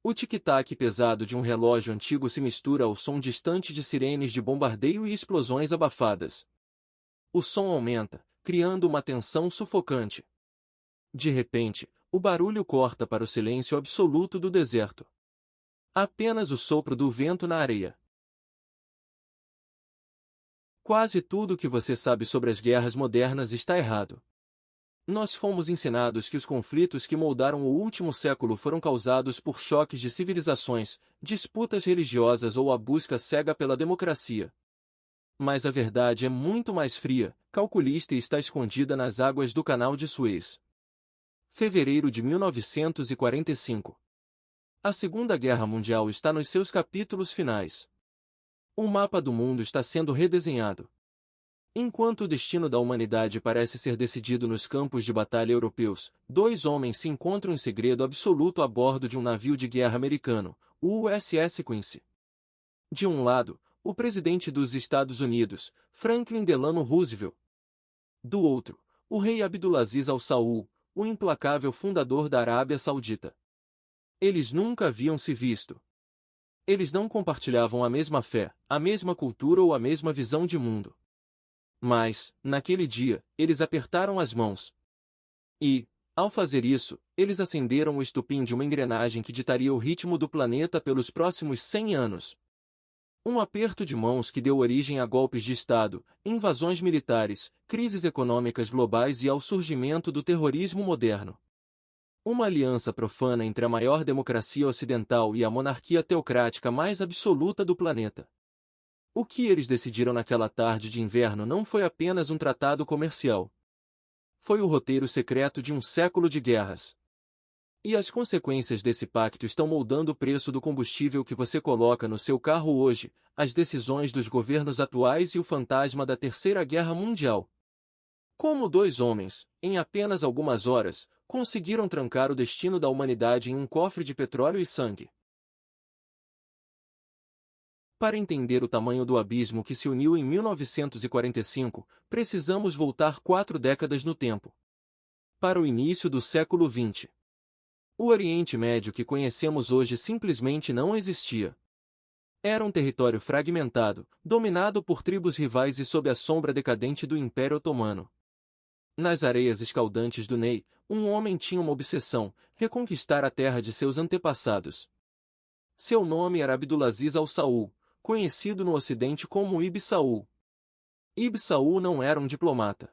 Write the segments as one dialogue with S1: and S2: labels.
S1: O tic-tac pesado de um relógio antigo se mistura ao som distante de sirenes de bombardeio e explosões abafadas. O som aumenta, criando uma tensão sufocante. De repente, o barulho corta para o silêncio absoluto do deserto. Apenas o sopro do vento na areia. Quase tudo o que você sabe sobre as guerras modernas está errado. Nós fomos ensinados que os conflitos que moldaram o último século foram causados por choques de civilizações, disputas religiosas ou a busca cega pela democracia. Mas a verdade é muito mais fria, calculista e está escondida nas águas do Canal de Suez. Fevereiro de 1945. A Segunda Guerra Mundial está nos seus capítulos finais. O mapa do mundo está sendo redesenhado. Enquanto o destino da humanidade parece ser decidido nos campos de batalha europeus, dois homens se encontram em segredo absoluto a bordo de um navio de guerra americano, o USS Quincy. De um lado, o presidente dos Estados Unidos, Franklin Delano Roosevelt. Do outro, o rei Abdulaziz Al-Saud, o implacável fundador da Arábia Saudita. Eles nunca haviam se visto. Eles não compartilhavam a mesma fé, a mesma cultura ou a mesma visão de mundo. Mas, naquele dia, eles apertaram as mãos. E, ao fazer isso, eles acenderam o estupim de uma engrenagem que ditaria o ritmo do planeta pelos próximos 100 anos. Um aperto de mãos que deu origem a golpes de Estado, invasões militares, crises econômicas globais e ao surgimento do terrorismo moderno. Uma aliança profana entre a maior democracia ocidental e a monarquia teocrática mais absoluta do planeta. O que eles decidiram naquela tarde de inverno não foi apenas um tratado comercial. Foi o roteiro secreto de um século de guerras. E as consequências desse pacto estão moldando o preço do combustível que você coloca no seu carro hoje, as decisões dos governos atuais e o fantasma da Terceira Guerra Mundial. Como dois homens, em apenas algumas horas, conseguiram trancar o destino da humanidade em um cofre de petróleo e sangue. Para entender o tamanho do abismo que se uniu em 1945, precisamos voltar 4 décadas no tempo. Para o início do século XX. O Oriente Médio que conhecemos hoje simplesmente não existia. Era um território fragmentado, dominado por tribos rivais e sob a sombra decadente do Império Otomano. Nas areias escaldantes do Ney, um homem tinha uma obsessão: reconquistar a terra de seus antepassados. Seu nome era Abdulaziz Al-Saud, conhecido no Ocidente como Ibn Saud. Ibn Saud não era um diplomata.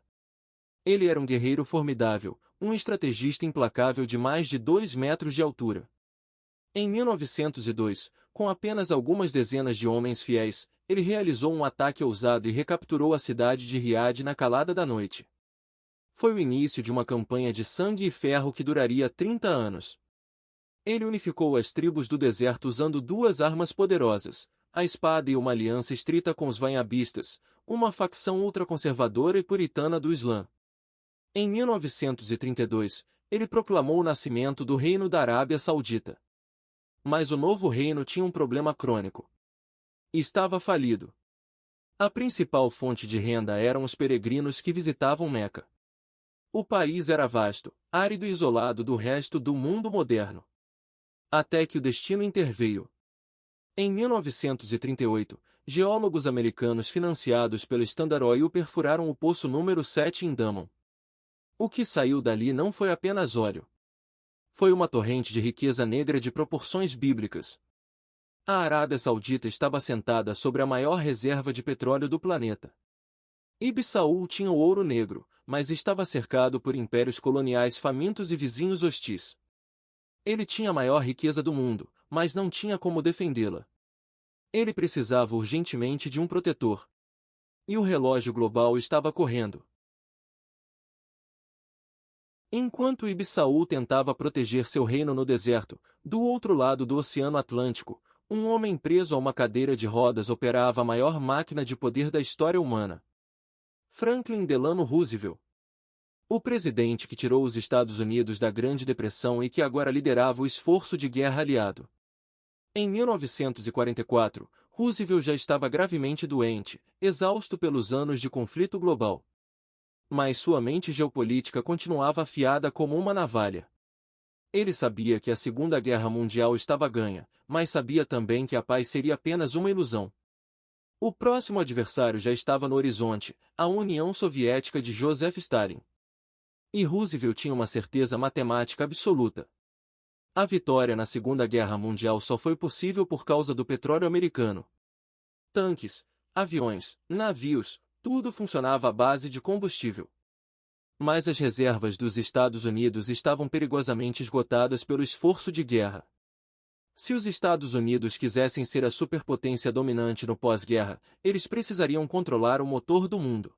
S1: Ele era um guerreiro formidável, um estrategista implacável de mais de 2 metros de altura. Em 1902, com apenas algumas dezenas de homens fiéis, ele realizou um ataque ousado e recapturou a cidade de Riad na calada da noite. Foi o início de uma campanha de sangue e ferro que duraria 30 anos. Ele unificou as tribos do deserto usando 2 armas poderosas, a espada e uma aliança estrita com os Wahhabistas, uma facção ultraconservadora e puritana do Islã. Em 1932, ele proclamou o nascimento do Reino da Arábia Saudita. Mas o novo reino tinha um problema crônico. Estava falido. A principal fonte de renda eram os peregrinos que visitavam Meca. O país era vasto, árido e isolado do resto do mundo moderno. Até que o destino interveio. Em 1938, geólogos americanos financiados pelo Standard Oil perfuraram o poço número 7 em Dammam. O que saiu dali não foi apenas óleo. Foi uma torrente de riqueza negra de proporções bíblicas. A Arábia Saudita estava assentada sobre a maior reserva de petróleo do planeta. Ibn Saud tinha o ouro negro, mas estava cercado por impérios coloniais famintos e vizinhos hostis. Ele tinha a maior riqueza do mundo, mas não tinha como defendê-la. Ele precisava urgentemente de um protetor. E o relógio global estava correndo. Enquanto Ibn Saud tentava proteger seu reino no deserto, do outro lado do Oceano Atlântico, um homem preso a uma cadeira de rodas operava a maior máquina de poder da história humana. Franklin Delano Roosevelt. O presidente que tirou os Estados Unidos da Grande Depressão e que agora liderava o esforço de guerra aliado. Em 1944, Roosevelt já estava gravemente doente, exausto pelos anos de conflito global. Mas sua mente geopolítica continuava afiada como uma navalha. Ele sabia que a Segunda Guerra Mundial estava ganha, mas sabia também que a paz seria apenas uma ilusão. O próximo adversário já estava no horizonte, a União Soviética de Joseph Stalin. E Roosevelt tinha uma certeza matemática absoluta. A vitória na Segunda Guerra Mundial só foi possível por causa do petróleo americano. Tanques, aviões, navios, tudo funcionava à base de combustível. Mas as reservas dos Estados Unidos estavam perigosamente esgotadas pelo esforço de guerra. Se os Estados Unidos quisessem ser a superpotência dominante no pós-guerra, eles precisariam controlar o motor do mundo.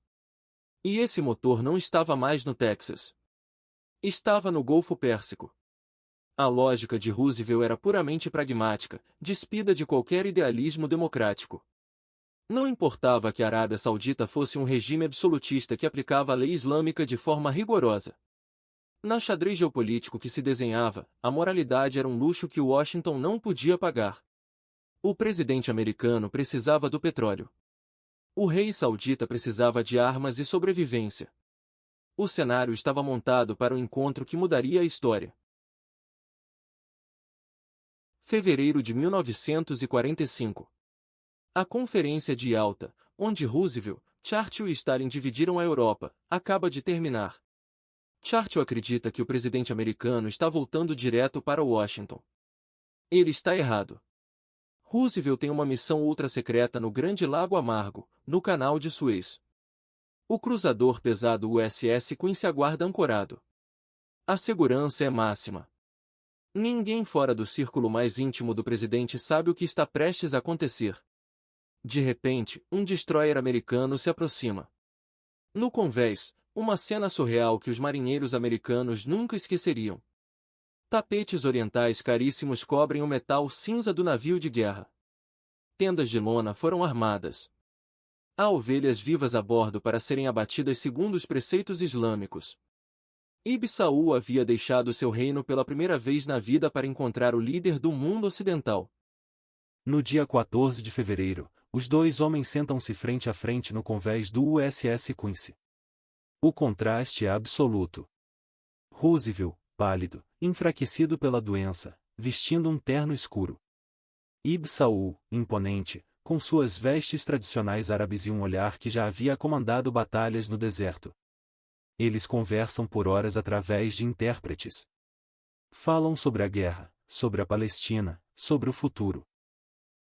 S1: E esse motor não estava mais no Texas. Estava no Golfo Pérsico. A lógica de Roosevelt era puramente pragmática, despida de qualquer idealismo democrático. Não importava que a Arábia Saudita fosse um regime absolutista que aplicava a lei islâmica de forma rigorosa. Na xadrez geopolítico que se desenhava, a moralidade era um luxo que Washington não podia pagar. O presidente americano precisava do petróleo. O rei saudita precisava de armas e sobrevivência. O cenário estava montado para um encontro que mudaria a história. Fevereiro de 1945. A Conferência de Yalta, onde Roosevelt, Churchill e Stalin dividiram a Europa, acaba de terminar. Churchill acredita que o presidente americano está voltando direto para Washington. Ele está errado. Roosevelt tem uma missão ultra-secreta no Grande Lago Amargo, no Canal de Suez. O cruzador pesado USS Quincy aguarda ancorado. A segurança é máxima. Ninguém fora do círculo mais íntimo do presidente sabe o que está prestes a acontecer. De repente, um destroyer americano se aproxima. No convés, uma cena surreal que os marinheiros americanos nunca esqueceriam. Tapetes orientais caríssimos cobrem o metal cinza do navio de guerra. Tendas de lona foram armadas. Há ovelhas vivas a bordo para serem abatidas segundo os preceitos islâmicos. Ibn Saud havia deixado seu reino pela primeira vez na vida para encontrar o líder do mundo ocidental.
S2: No dia 14 de fevereiro, os dois homens sentam-se frente a frente no convés do USS Quincy. O contraste é absoluto. Roosevelt, pálido, enfraquecido pela doença, vestindo um terno escuro. Ibn Saud, imponente, com suas vestes tradicionais árabes e um olhar que já havia comandado batalhas no deserto. Eles conversam por horas através de intérpretes. Falam sobre a guerra, sobre a Palestina, sobre o futuro.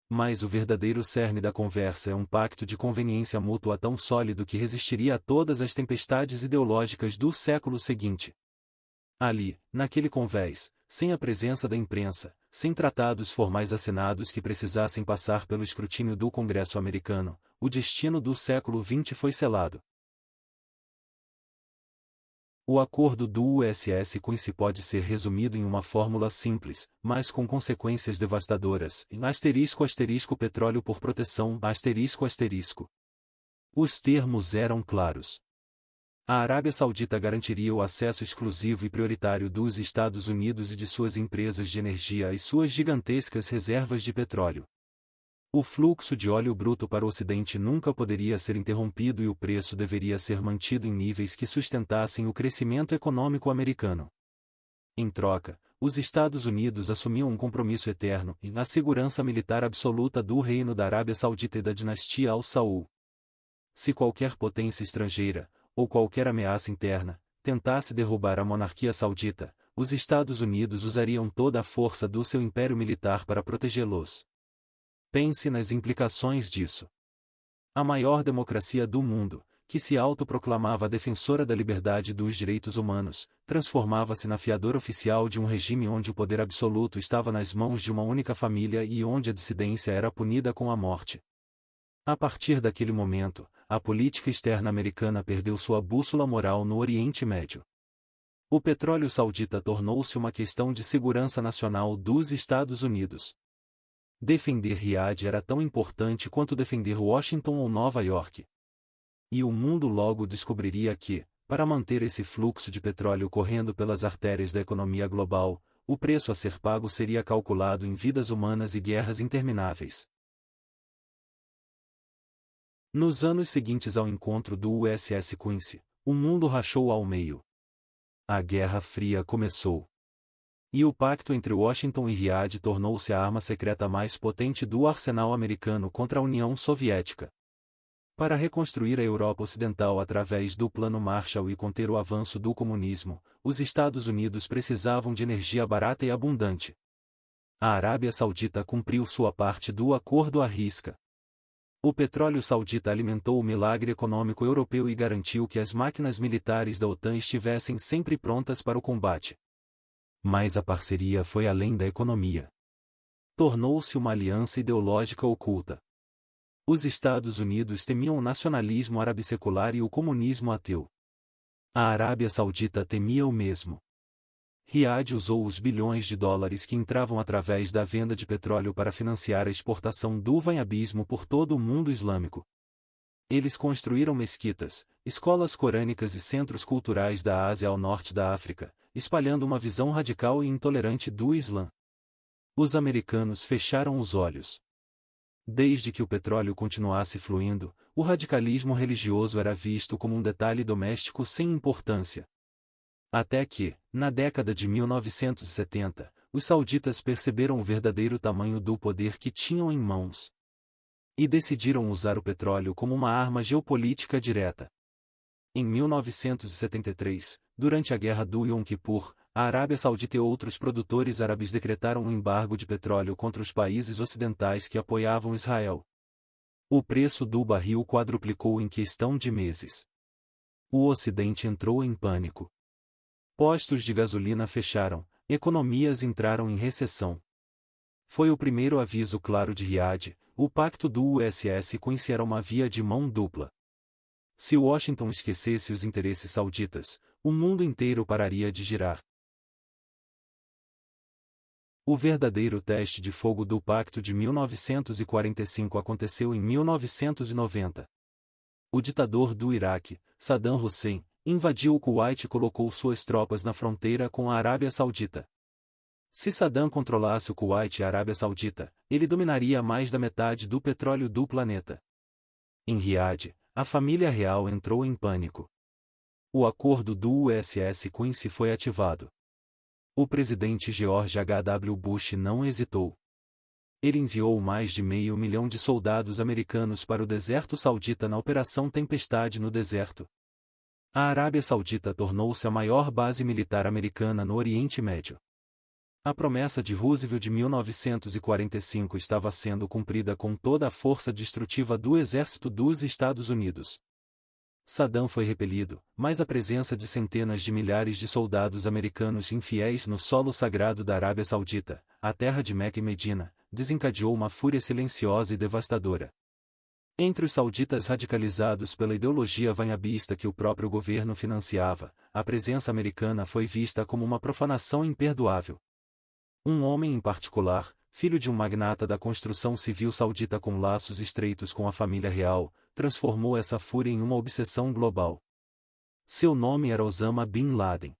S2: Mas o verdadeiro cerne da conversa é um pacto de conveniência mútua tão sólido que resistiria a todas as tempestades ideológicas do século seguinte. Ali, naquele convés, sem a presença da imprensa, sem tratados formais assinados que precisassem passar pelo escrutínio do Congresso americano, o destino do século XX foi selado. O acordo do USS Quincy pode ser resumido em uma fórmula simples, mas com consequências devastadoras. Petróleo por proteção. Os termos eram claros. A Arábia Saudita garantiria o acesso exclusivo e prioritário dos Estados Unidos e de suas empresas de energia e suas gigantescas reservas de petróleo. O fluxo de óleo bruto para o Ocidente nunca poderia ser interrompido e o preço deveria ser mantido em níveis que sustentassem o crescimento econômico americano. Em troca, os Estados Unidos assumiam um compromisso eterno na segurança militar absoluta do Reino da Arábia Saudita e da dinastia Al Saud. Se qualquer potência estrangeira, ou qualquer ameaça interna, tentasse derrubar a monarquia saudita, os Estados Unidos usariam toda a força do seu império militar para protegê-los. Pense nas implicações disso. A maior democracia do mundo, que se autoproclamava defensora da liberdade e dos direitos humanos, transformava-se na fiadora oficial de um regime onde o poder absoluto estava nas mãos de uma única família e onde a dissidência era punida com a morte. A partir daquele momento, a política externa americana perdeu sua bússola moral no Oriente Médio. O petróleo saudita tornou-se uma questão de segurança nacional dos Estados Unidos. Defender Riad era tão importante quanto defender Washington ou Nova York. E o mundo logo descobriria que, para manter esse fluxo de petróleo correndo pelas artérias da economia global, o preço a ser pago seria calculado em vidas humanas e guerras intermináveis. Nos anos seguintes ao encontro do USS Quincy, o mundo rachou ao meio. A Guerra Fria começou. E o pacto entre Washington e Riad tornou-se a arma secreta mais potente do arsenal americano contra a União Soviética. Para reconstruir a Europa Ocidental através do Plano Marshall e conter o avanço do comunismo, os Estados Unidos precisavam de energia barata e abundante. A Arábia Saudita cumpriu sua parte do acordo à risca. O petróleo saudita alimentou o milagre econômico europeu e garantiu que as máquinas militares da OTAN estivessem sempre prontas para o combate. Mas a parceria foi além da economia. Tornou-se uma aliança ideológica oculta. Os Estados Unidos temiam o nacionalismo árabe secular e o comunismo ateu. A Arábia Saudita temia o mesmo. Riad usou os bilhões de dólares que entravam através da venda de petróleo para financiar a exportação do wahabismo por todo o mundo islâmico. Eles construíram mesquitas, escolas corânicas e centros culturais da Ásia ao norte da África, espalhando uma visão radical e intolerante do Islã. Os americanos fecharam os olhos. Desde que o petróleo continuasse fluindo, o radicalismo religioso era visto como um detalhe doméstico sem importância. Até que, na década de 1970, os sauditas perceberam o verdadeiro tamanho do poder que tinham em mãos. E decidiram usar o petróleo como uma arma geopolítica direta. Em 1973, durante a Guerra do Yom Kippur, a Arábia Saudita e outros produtores árabes decretaram um embargo de petróleo contra os países ocidentais que apoiavam Israel. O preço do barril quadruplicou em questão de meses. O Ocidente entrou em pânico. Postos de gasolina fecharam, economias entraram em recessão. Foi o primeiro aviso claro de Riad, o pacto do USS com era uma via de mão dupla. Se Washington esquecesse os interesses sauditas, o mundo inteiro pararia de girar. O verdadeiro teste de fogo do Pacto de 1945 aconteceu em 1990. O ditador do Iraque, Saddam Hussein, invadiu o Kuwait e colocou suas tropas na fronteira com a Arábia Saudita. Se Saddam controlasse o Kuwait e a Arábia Saudita, ele dominaria mais da metade do petróleo do planeta. Em Riad, a família real entrou em pânico. O acordo do USS Quincy foi ativado. O presidente George H.W. Bush não hesitou. Ele enviou mais de 500 mil de soldados americanos para o deserto saudita na Operação Tempestade no deserto. A Arábia Saudita tornou-se a maior base militar americana no Oriente Médio. A promessa de Roosevelt de 1945 estava sendo cumprida com toda a força destrutiva do exército dos Estados Unidos. Saddam foi repelido, mas a presença de centenas de milhares de soldados americanos infiéis no solo sagrado da Arábia Saudita, a terra de Meca e Medina, desencadeou uma fúria silenciosa e devastadora. Entre os sauditas radicalizados pela ideologia wahhabista que o próprio governo financiava, a presença americana foi vista como uma profanação imperdoável. Um homem em particular, filho de um magnata da construção civil saudita com laços estreitos com a família real, transformou essa fúria em uma obsessão global. Seu nome era Osama Bin Laden.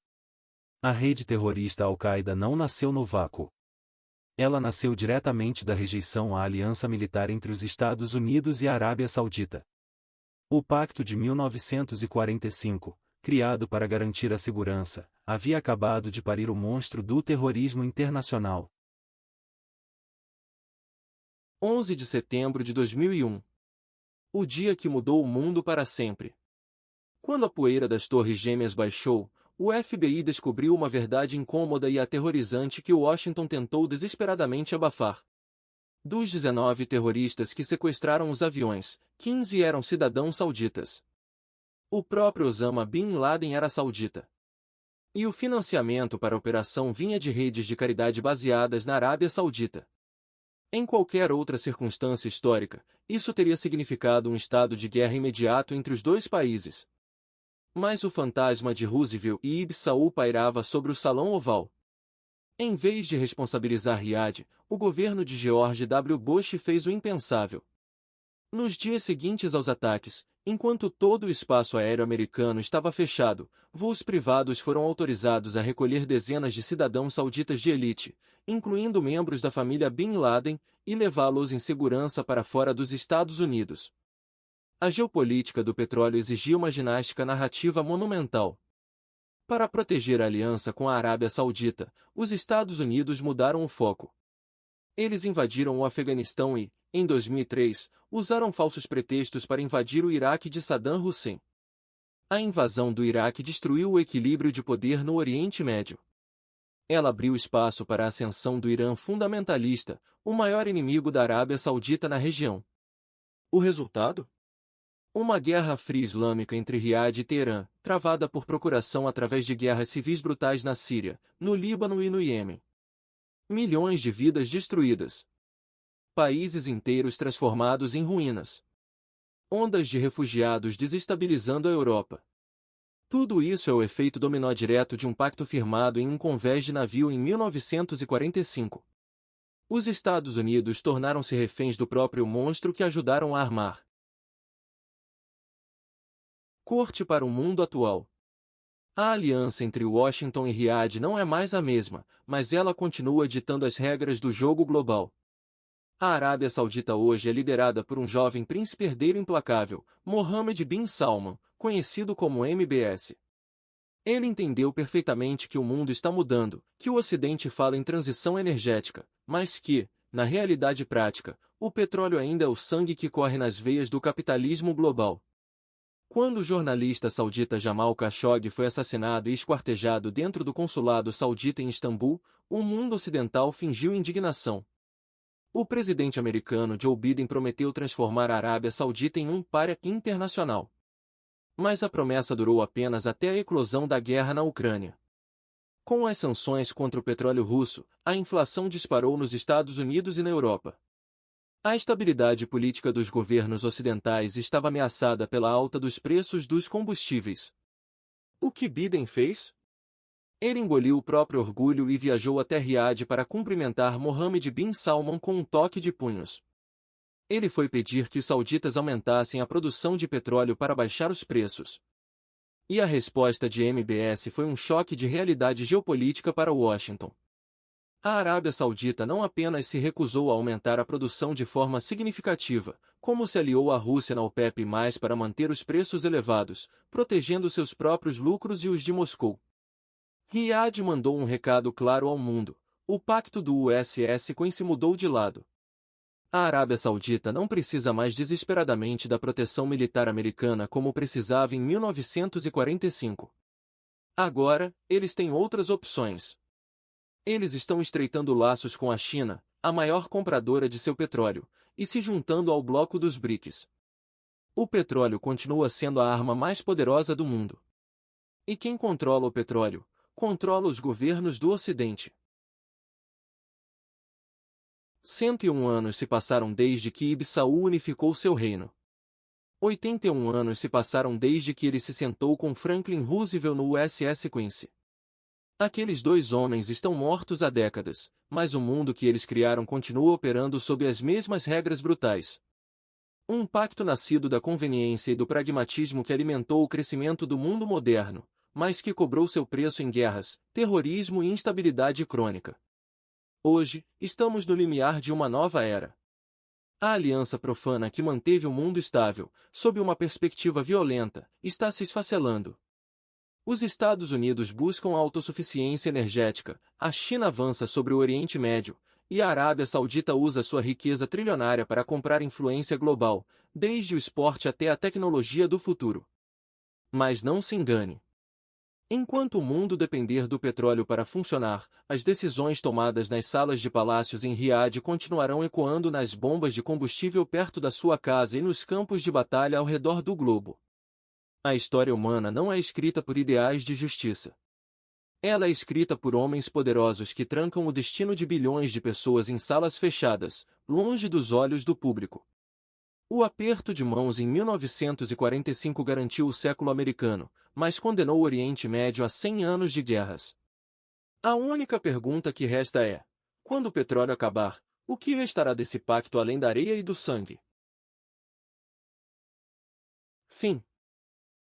S2: A rede terrorista Al-Qaeda não nasceu no vácuo. Ela nasceu diretamente da rejeição à aliança militar entre os Estados Unidos e a Arábia Saudita. O Pacto de 1945, criado para garantir a segurança, havia acabado de parir o monstro do terrorismo internacional.
S1: 11 de setembro de 2001. O dia que mudou o mundo para sempre. Quando a poeira das Torres Gêmeas baixou, o FBI descobriu uma verdade incômoda e aterrorizante que Washington tentou desesperadamente abafar. Dos 19 terroristas que sequestraram os aviões, 15 eram cidadãos sauditas. O próprio Osama Bin Laden era saudita. E o financiamento para a operação vinha de redes de caridade baseadas na Arábia Saudita. Em qualquer outra circunstância histórica, isso teria significado um estado de guerra imediato entre os dois países. Mas o fantasma de Roosevelt e Ibn Saud pairava sobre o Salão Oval. Em vez de responsabilizar Riad, o governo de George W. Bush fez o impensável. Nos dias seguintes aos ataques, enquanto todo o espaço aéreo americano estava fechado, voos privados foram autorizados a recolher dezenas de cidadãos sauditas de elite, incluindo membros da família Bin Laden, e levá-los em segurança para fora dos Estados Unidos. A geopolítica do petróleo exigia uma ginástica narrativa monumental. Para proteger a aliança com a Arábia Saudita, os Estados Unidos mudaram o foco. Eles invadiram o Afeganistão e, em 2003, usaram falsos pretextos para invadir o Iraque de Saddam Hussein. A invasão do Iraque destruiu o equilíbrio de poder no Oriente Médio. Ela abriu espaço para a ascensão do Irã fundamentalista, o maior inimigo da Arábia Saudita na região. O resultado? Uma guerra fria islâmica entre Riad e Teherã, travada por procuração através de guerras civis brutais na Síria, no Líbano e no Iêmen. Milhões de vidas destruídas. Países inteiros transformados em ruínas. Ondas de refugiados desestabilizando a Europa. Tudo isso é o efeito dominó direto de um pacto firmado em um convés de navio em 1945. Os Estados Unidos tornaram-se reféns do próprio monstro que ajudaram a armar. Corte para o mundo atual. A aliança entre Washington e Riad não é mais a mesma, mas ela continua ditando as regras do jogo global. A Arábia Saudita hoje é liderada por um jovem príncipe herdeiro implacável, Mohammed bin Salman, conhecido como MBS. Ele entendeu perfeitamente que o mundo está mudando, que o Ocidente fala em transição energética, mas que, na realidade prática, o petróleo ainda é o sangue que corre nas veias do capitalismo global. Quando o jornalista saudita Jamal Khashoggi foi assassinado e esquartejado dentro do consulado saudita em Istambul, o mundo ocidental fingiu indignação. O presidente americano Joe Biden prometeu transformar a Arábia Saudita em um pária internacional. Mas a promessa durou apenas até a eclosão da guerra na Ucrânia. Com as sanções contra o petróleo russo, a inflação disparou nos Estados Unidos e na Europa. A estabilidade política dos governos ocidentais estava ameaçada pela alta dos preços dos combustíveis. O que Biden fez? Ele engoliu o próprio orgulho e viajou até Riad para cumprimentar Mohammed bin Salman com um toque de punhos. Ele foi pedir que os sauditas aumentassem a produção de petróleo para baixar os preços. E a resposta de MBS foi um choque de realidade geopolítica para Washington. A Arábia Saudita não apenas se recusou a aumentar a produção de forma significativa, como se aliou à Rússia na OPEP+, para manter os preços elevados, protegendo seus próprios lucros e os de Moscou. Riad mandou um recado claro ao mundo: o pacto do USS se mudou de lado. A Arábia Saudita não precisa mais desesperadamente da proteção militar americana como precisava em 1945. Agora, eles têm outras opções. Eles estão estreitando laços com a China, a maior compradora de seu petróleo, e se juntando ao bloco dos BRICS. O petróleo continua sendo a arma mais poderosa do mundo. E quem controla o petróleo? Controla os governos do Ocidente. 101 anos se passaram desde que Ibn Saud unificou seu reino. 81 anos se passaram desde que ele se sentou com Franklin Roosevelt no USS Quincy. Aqueles dois homens estão mortos há décadas, mas o mundo que eles criaram continua operando sob as mesmas regras brutais. Um pacto nascido da conveniência e do pragmatismo que alimentou o crescimento do mundo moderno, mas que cobrou seu preço em guerras, terrorismo e instabilidade crônica. Hoje, estamos no limiar de uma nova era. A aliança profana que manteve o mundo estável, sob uma perspectiva violenta, está se esfacelando. Os Estados Unidos buscam a autossuficiência energética, a China avança sobre o Oriente Médio, e a Arábia Saudita usa sua riqueza trilionária para comprar influência global, desde o esporte até a tecnologia do futuro. Mas não se engane. Enquanto o mundo depender do petróleo para funcionar, as decisões tomadas nas salas de palácios em Riad continuarão ecoando nas bombas de combustível perto da sua casa e nos campos de batalha ao redor do globo. A história humana não é escrita por ideais de justiça. Ela é escrita por homens poderosos que trancam o destino de bilhões de pessoas em salas fechadas, longe dos olhos do público. O aperto de mãos em 1945 garantiu o século americano, mas condenou o Oriente Médio a 100 anos de guerras. A única pergunta que resta é: quando o petróleo acabar, o que restará desse pacto além da areia e do sangue? Fim.